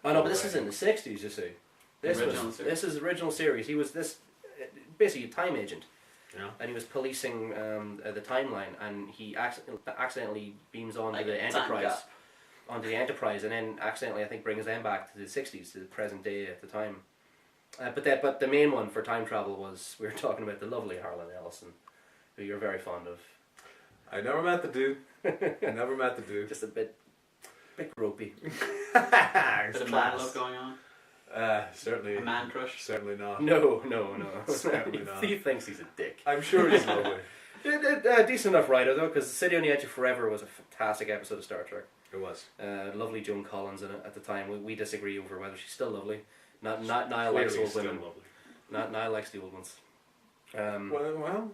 Oh no, but this is in the 60s, you see. This is the original series. He was basically a time agent. Yeah. And he was policing the timeline, and he accidentally beams onto the Enterprise. Onto the Enterprise, and then accidentally, I think, brings them back to the 60s, to the present day at the time. But the main one for time travel was, we were talking about the lovely Harlan Ellison, who you're very fond of. I never met the dude. Just a bit gropey. Bit of man love going on. Certainly. A man crush? Certainly not. No. Certainly not. He thinks he's a dick. I'm sure he's lovely. Decent enough writer though, because City on the Edge of Forever was a fantastic episode of Star Trek. It was. Lovely Joan Collins in it at the time. We disagree over whether she's still lovely. Not Niall likes old women. Not Niall likes the old ones. Well.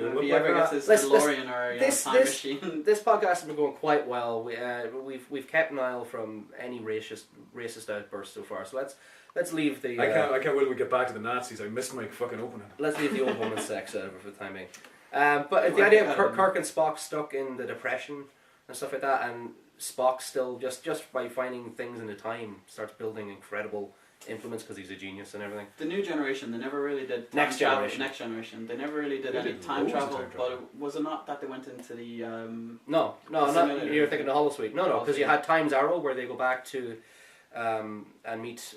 If he ever gets his DeLorean or time machine. This podcast has been going quite well. We've kept Niall from any racist outbursts so far. So let's leave the. I can't wait till we get back to the Nazis. I missed my fucking opening. Let's leave the old woman sex out of it for the time being. But the idea of Kirk and Spock stuck in the Depression and stuff like that, and Spock still just by finding things in the time starts building incredible implements because he's a genius and everything. The new generation, they never really did Next generation, they never really did any time travel. But was it not that they went into the No, not you're thinking the Holosuite. No, because you had Time's Arrow where they go back to and meet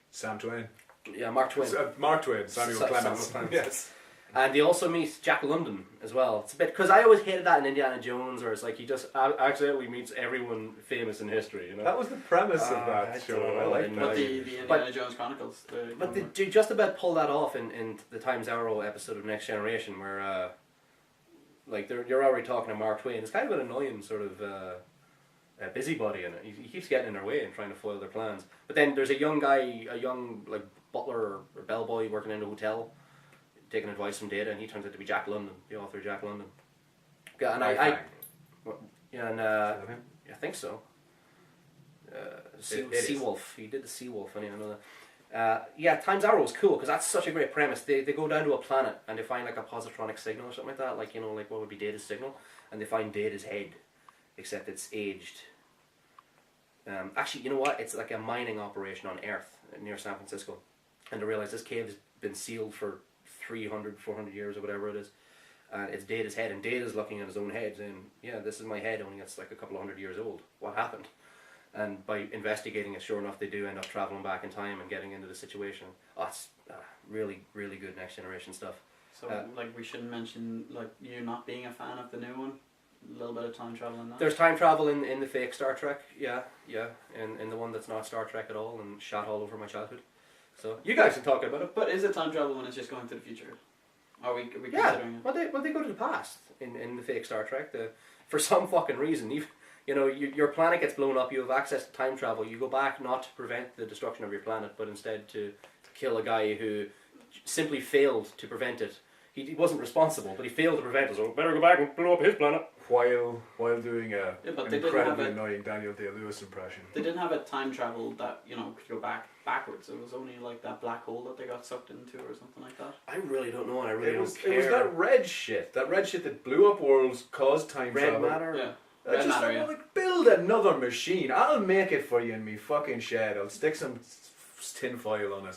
Sam Twain. Yeah, Mark Twain. Samuel Clemens. Yes. And they also meet Jack London as well. It's a bit, because I always hated that in Indiana Jones, where it's like he just accidentally meets everyone famous in history. You know, that was the premise of that show. I like that. But the Indiana Jones Chronicles. But they just about pull that off in the Times Arrow episode of Next Generation, where like you're already talking to Mark Twain. It's kind of an annoying sort of busybody in it. He keeps getting in their way and trying to foil their plans. But then there's a young like butler or bellboy working in a hotel, taking advice from Data, and he turns out to be Jack London, the author of Jack London. Yeah, and I think so. Seawolf. He did the Seawolf, anyway, I know that. Yeah, Times Arrow is cool because that's such a great premise. They go down to a planet and they find like a positronic signal or something like that, like like what would be Data's signal, and they find Data's head, except it's aged. Actually, you know what? It's like a mining operation on Earth near San Francisco, and they realize this cave has been sealed for 300, 400 years or whatever it is. It's Data's head, and Data's looking at his own head saying, yeah, this is my head, only it's like a couple of hundred years old. What happened? And by investigating it, sure enough, they do end up travelling back in time and getting into the situation. Oh, it's really, really good Next Generation stuff. So, like, we shouldn't mention, like, you not being a fan of the new one? A little bit of time travel in that? There's time travel in the fake Star Trek, yeah, in the one that's not Star Trek at all and shot all over my childhood. So, you guys can talk about it. But is it time travel when it's just going to the future? Are we considering it? Well, they go to the past in the fake Star Trek. For some fucking reason, your planet gets blown up, you have access to time travel, you go back not to prevent the destruction of your planet, but instead to kill a guy who simply failed to prevent it. He wasn't responsible, but he failed to prevent it, so better go back and blow up his planet. While doing an incredibly annoying Daniel Day-Lewis impression. They didn't have a time travel that, could go backwards. It was only like that black hole that they got sucked into or something like that. I really don't know, and I really don't care. It was that red shit that blew up worlds, caused time travel. Red matter? Yeah. Red matter, yeah. Like, build another machine. I'll make it for you in me fucking shed. I'll stick some tin foil on a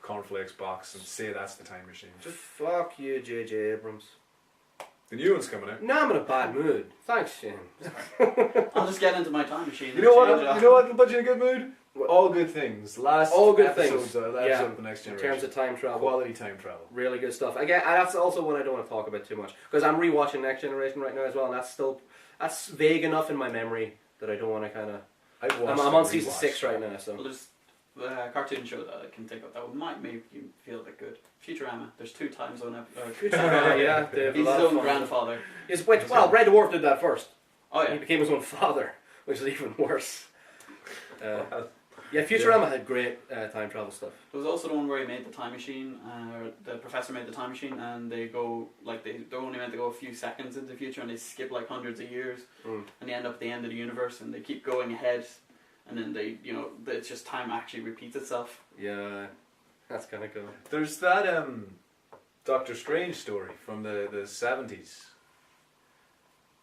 cornflakes box and say that's the time machine. Just fuck you, J.J. Abrams. The new one's coming out. Now I'm in a bad mood. Thanks, Shane. I'll just get into my time machine. You know what will put you in a good mood? All good things. All good things. Episode of the Next Generation. In terms of time travel. Quality time travel. Really good stuff. Again, that's also one I don't want to talk about too much, because I'm rewatching Next Generation right now as well, and that's vague enough in my memory that I don't want to kind of. I'm on season 6 right now, so. Well, there's a cartoon show that I can take up that might make you feel a bit good. Futurama. There's 2 time zone episodes. Yeah, he's his own grandfather. Red Dwarf did that first. Oh yeah. He became his own father, which is even worse. Futurama had great time travel stuff. There was also the one where he made the time machine, the professor made the time machine, and they go, like, they're only meant to go a few seconds into the future, and they skip like hundreds of years, and they end up at the end of the universe, and they keep going ahead, and then it's just time actually repeats itself. Yeah, that's kind of cool. There's that Doctor Strange story from the 70s.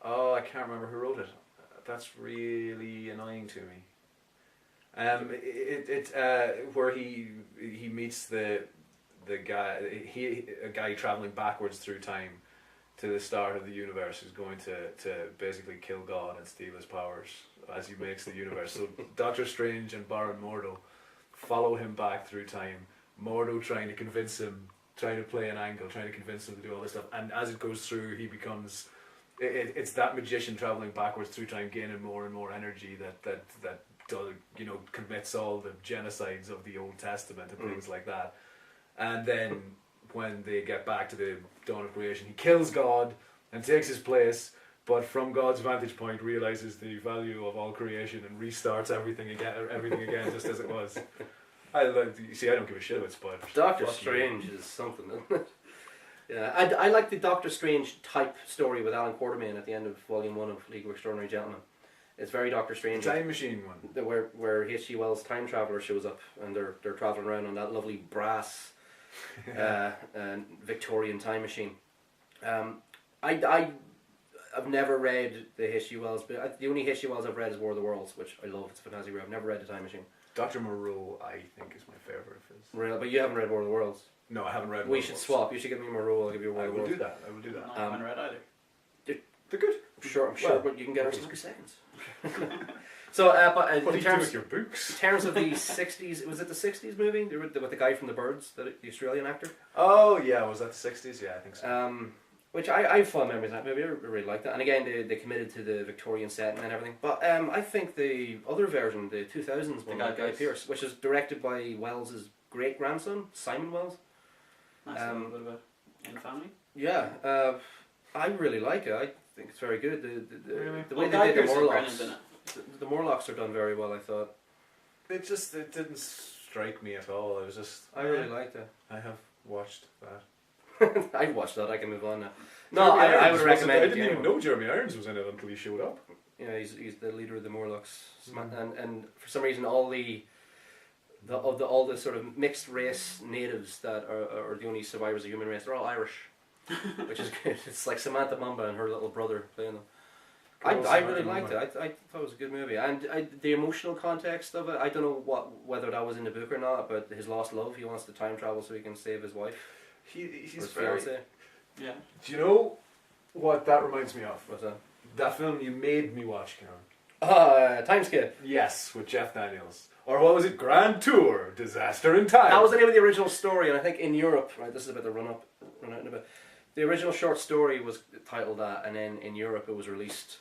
Oh, I can't remember who wrote it. That's really annoying to me. Where he meets the guy, a guy traveling backwards through time to the start of the universe, who's going to basically kill God and steal his powers as he makes the universe. So Doctor Strange and Baron Mordo follow him back through time. Mordo trying to convince him, trying to play an angle, trying to convince him to do all this stuff, and as it goes through, he becomes. It's that magician traveling backwards through time, gaining more and more energy that does, commits all the genocides of the Old Testament and things like that. And then when they get back to the dawn of creation, he kills God and takes his place, but from God's vantage point realizes the value of all creation and restarts everything again just as it was. I don't give a shit about spoilers. Doctor Strange is something, isn't it? Yeah, I like the Doctor Strange type story with Alan Quartermain at the end of Volume 1 of League of Extraordinary Gentlemen. It's very Doctor Strange. Time Machine one. Where H.G. Wells' time traveller shows up and they're travelling around on that lovely brass Victorian time machine. I've never read the H.G. Wells, but the only H.G. Wells I've read is War of the Worlds, which I love. It's a fantasy read. I've never read The Time Machine. Dr. Moreau, I think, is my favourite of his. Really? But you haven't read War of the Worlds? No, I haven't read. We should swap. You should give me Moreau. I'll give you War of the Worlds. I will do that. I haven't read either. They're good. I'm sure, but you can get it in 2 seconds. So, what do you do with your books? In terms of the 60s, was it the 60s movie? With the guy from The Birds, the Australian actor? Oh, yeah, was that the 60s? Yeah, I think so. Which I have fond memories of that movie. I really liked that. And again, they committed to the Victorian setting and everything. But I think the other version, the 2000s one, Guy Pearce, which is directed by Wells' great-grandson, Simon Wells. Nice a little bit about In the Family. Yeah, I really like it. I think it's very good. The way Guy they did Pearce the is Morlocks. brilliant in it. The Morlocks are done very well, I thought. It didn't strike me at all. It was just... I really liked it. I have watched that. I've watched that. I can move on now. No, I would recommend it. I didn't even know Jeremy Irons was in it until he showed up. Yeah, he's the leader of the Morlocks, and for some reason all the sort of mixed race natives that are the only survivors of the human race, they're all Irish, which is good. It's like Samantha Mumba and her little brother playing them. I really liked it. I thought it was a good movie, and the emotional context of it. I don't know whether that was in the book or not, but his lost love. He wants to time travel so he can save his wife. He's very... fiancé. Yeah. Do you know what that reminds me of? What's that? That film you made me watch, Karen. Timescape. Yes, with Jeff Daniels. Or what was it? Grand Tour, Disaster in Time. That was the name of the original story, and I think in Europe, right, this is about the run out in a bit. The original short story was titled that, and then in Europe it was released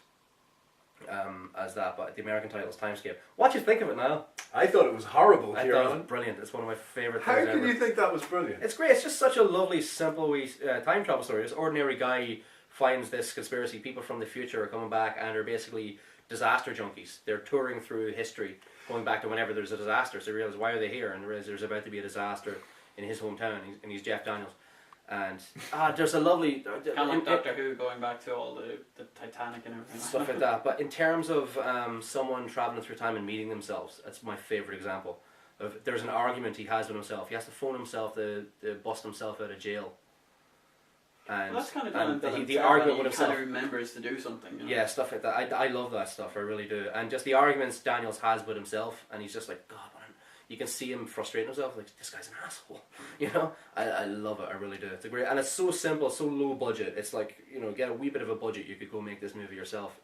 as that, but the American title is Timescape. What do you think of it now? I thought it was horrible, I thought it was brilliant. It's one of my favourite things ever. How can you think that was brilliant? It's great. It's just such a lovely, simple time travel story. This ordinary guy finds this conspiracy. People from the future are coming back and are basically disaster junkies. They're touring through history, going back to whenever there's a disaster. So they realize, why are they here? And they realize there's about to be a disaster in his hometown, and he's Jeff Daniels. And there's a lovely... kind of like Doctor Who going back to all the Titanic and everything. Stuff like that. But in terms of someone travelling through time and meeting themselves, that's my favourite example. There's an argument he has with himself. He has to phone himself to bust himself out of jail. And well, that's kind of done the argument with himself. He kind of remembers to do something. You know? Yeah, stuff like that. I love that stuff. I really do. And just the arguments Daniels has with himself, and he's just like, God, man. You can see him frustrating himself, like, this guy's an asshole, you know? I love it, I really do. It's a great, and it's so simple, so low budget. It's like, get a wee bit of a budget, you could go make this movie yourself.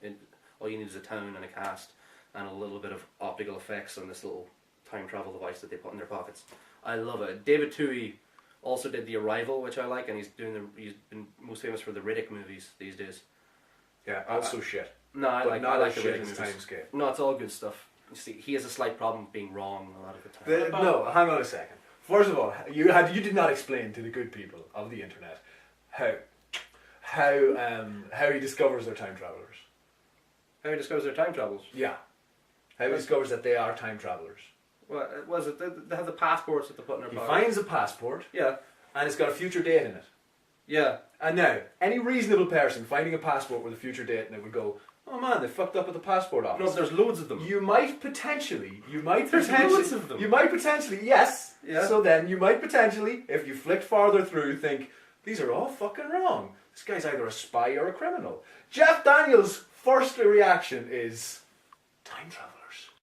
All you need is a town and a cast, and a little bit of optical effects on this little time travel device that they put in their pockets. I love it. David Toohey also did The Arrival, which I like, and he's been most famous for the Riddick movies these days. Yeah, also shit. No, I like the Riddick movies. Timescape. No, it's all good stuff. You see, he has a slight problem being wrong a lot of the time. No, hang on a second. First of all, you did not explain to the good people of the internet how he discovers they're time travelers. How he discovers their time travels? Yeah. How he discovers that they are time travelers. What was it? They have the passports that they put in their He pockets. finds a passport. Yeah. And it's got a future date in it. Yeah. And now, any reasonable person finding a passport with a future date in it would go, oh man, they fucked up at the passport office. No, there's loads of them. You might potentially, There's loads of them. You might potentially, yes. Yeah. So then you might potentially, if you flick farther through, think, these are all fucking wrong. This guy's either a spy or a criminal. Jeff Daniels' first reaction is, time travel.